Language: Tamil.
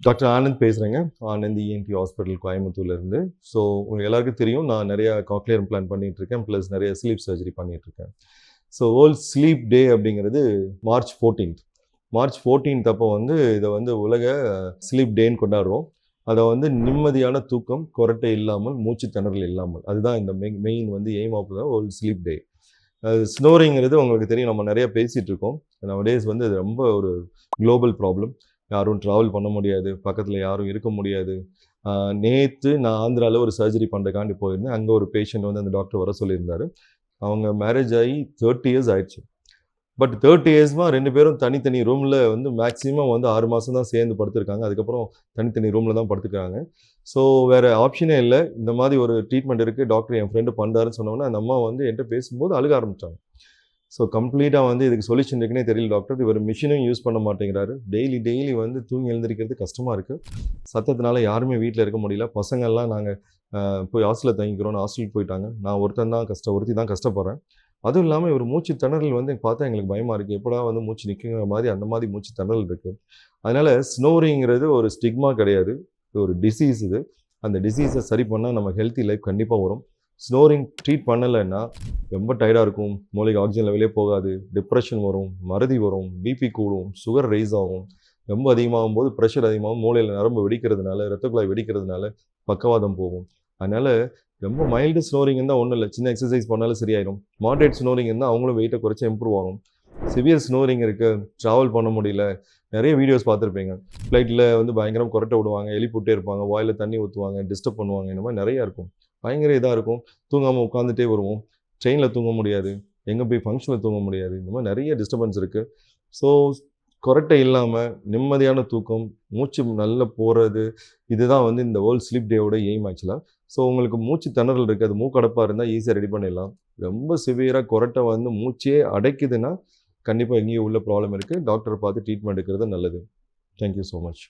டாக்டர் ஆனந்த் பேசுகிறேங்க. ஆனந்த் இஎன்டி ஹாஸ்பிட்டல் கோயம்புத்தூர்லேருந்து. ஸோ உங்களுக்கு எல்லாருக்கும் தெரியும், நான் நிறையா காக்லியர் இம்ப்ளான்ட் பண்ணிகிட்ருக்கேன், ப்ளஸ் நிறைய ஸ்லீப் சர்ஜரி பண்ணிகிட்ருக்கேன். ஸோ வேர்ல்ட் ஸ்லீப் டே அப்படிங்கிறது மார்ச் 14th. மார்ச் 14th அப்போ இதை உலக ஸ்லீப் டேன்னு கொண்டாடுறோம். அதை நிம்மதியான தூக்கம், கொரட்டை இல்லாமல், மூச்சு திணறல் இல்லாமல், அதுதான் இந்த main aim of the world sleep day. ஸ்னோரிங்கிறது உங்களுக்கு தெரியும், நம்ம நிறைய பேசிகிட்டு இருக்கோம். நவடேஸ் இது ரொம்ப ஒரு குளோபல் ப்ராப்ளம். யாரும் ட்ராவல் பண்ண முடியாது, பக்கத்தில் யாரும் இருக்க முடியாது. நேற்று நான் ஆந்திராவில் ஒரு சர்ஜரி பண்ணுறக்காண்டி போயிருந்தேன். அங்கே ஒரு பேஷண்ட் அந்த டாக்டர் வர சொல்லியிருந்தார். அவங்க மேரேஜ் ஆகி 30 years ஆயிடுச்சு. பட் 30 yearsமாக 2 பேரும் தனித்தனி ரூமில் மேக்ஸிமம் 6 மாதம் தான் சேர்ந்து படுத்திருக்காங்க. அதுக்கப்புறம் தனித்தனி ரூமில் தான் படுத்துக்கிறாங்க. ஸோ வேறு ஆப்ஷனே இல்லை. இந்த மாதிரி ஒரு ட்ரீட்மெண்ட் இருக்குது, டாக்டர் என் ஃப்ரெண்டு பண்ணுறாருன்னு சொன்னோன்னே அந்த அம்மா என்கிட்ட பேசும்போது அழுக ஆரம்பித்தாங்க. ஸோ கம்ப்ளீட்டாக இதுக்கு சொல்யூஷன் இருக்குன்னே தெரியல டாக்டர். இவர் மிஷினும் யூஸ் பண்ண மாட்டேங்கிறாரு. டெய்லி தூங்கி எழுந்திருக்கிறது கஷ்டமாக இருக்குது. சத்தத்தினால யாருமே வீட்டில் இருக்க முடியல. பசங்கள்லாம் நாங்கள் போய் ஹாஸ்டலில் தங்கிக்கிறோன்னு ஹாஸ்டலுக்கு போயிட்டாங்க. நான் ஒருத்தி தான் கஷ்டப்படுறேன். அதுவும் இல்லாமல் இவர் மூச்சு திணறல் பார்த்தா எங்களுக்கு பயமாக இருக்குது. எப்படா மூச்சு நிற்குங்கிற மாதிரி அந்த மாதிரி மூச்சு திணறல் இருக்குது. அதனால் ஸ்னோரிங்கிறது ஒரு ஸ்டிக்மா கிடையாது, இது ஒரு டிசீஸ். அந்த டிசீஸை சரி பண்ணால் நம்ம ஹெல்த்தி லைஃப் கண்டிப்பாக வரும். ஸ்னோரிங் ட்ரீட் பண்ணலைன்னா ரொம்ப டயர்டாக இருக்கும், மூளைக்கு ஆக்சிஜன் லெவலே போகாது, டிப்ரெஷன் வரும், மறதி வரும், பிபி கூடும், சுகர் ரைஸ் ஆகும். ரொம்ப அதிகமாகும் போது ப்ரெஷர் அதிகமாகும், மூளையில் நரம்பு வெடிக்கிறதுனால, இரத்த குழாய் வெடிக்கிறதுனால பக்கவாதம் போகும். அதனால் ரொம்ப மைல்டு ஸ்னோரிங் இருந்தால் ஒன்றும் இல்லை, சின்ன எக்ஸசைஸ் பண்ணாலும் சரியாயிடும். மாட்ரேட் ஸ்னோரிங் இருந்தால் அவங்களும் வெயிட்டை குறைச்சி இம்ப்ரூவ் ஆகும். சிவியர் ஸ்னோரிங் இருக்குது, ட்ராவல் பண்ண முடியல, நிறைய வீடியோஸ் பார்த்துருப்பீங்க. ஃப்ளைட்டில் பயங்கரம் கொரட்டை விடுவாங்க, எழுப்பிவிட்டே இருப்பாங்க, வாயில் தண்ணி ஊற்றுவாங்க, டிஸ்டர்ப் பண்ணுவாங்க, இந்த மாதிரி நிறையா இருக்கும். பயங்கர இதாக இருக்கும். தூங்காமல் உட்காந்துட்டே வருவோம், ட்ரெயினில் தூங்க முடியாது, எங்கே போய் ஃபங்க்ஷனில் தூங்க முடியாது, இந்த மாதிரி நிறைய டிஸ்டர்பன்ஸ் இருக்குது. ஸோ கொரட்டை இல்லாமல் நிம்மதியான தூக்கம், மூச்சு நல்லா போகிறது, இதுதான் இந்த வேர்ல்ட் ஸ்லீப் டேவோட எய்ம் ஆக்சுவலாக. ஸோ உங்களுக்கு மூச்சு திணறல் இருக்குது, அது மூக்கடைப்பாக இருந்தால் ஈஸியாக ரெடி பண்ணிடலாம். ரொம்ப சிவியராக கொரட்டை மூச்சே அடைக்குதுன்னா கண்டிப்பாக எங்கேயும் உள்ள ப்ராப்ளம் இருக்குது. டாக்டரை பார்த்து ட்ரீட்மெண்ட் எடுக்கிறது நல்லது. Thank you so much.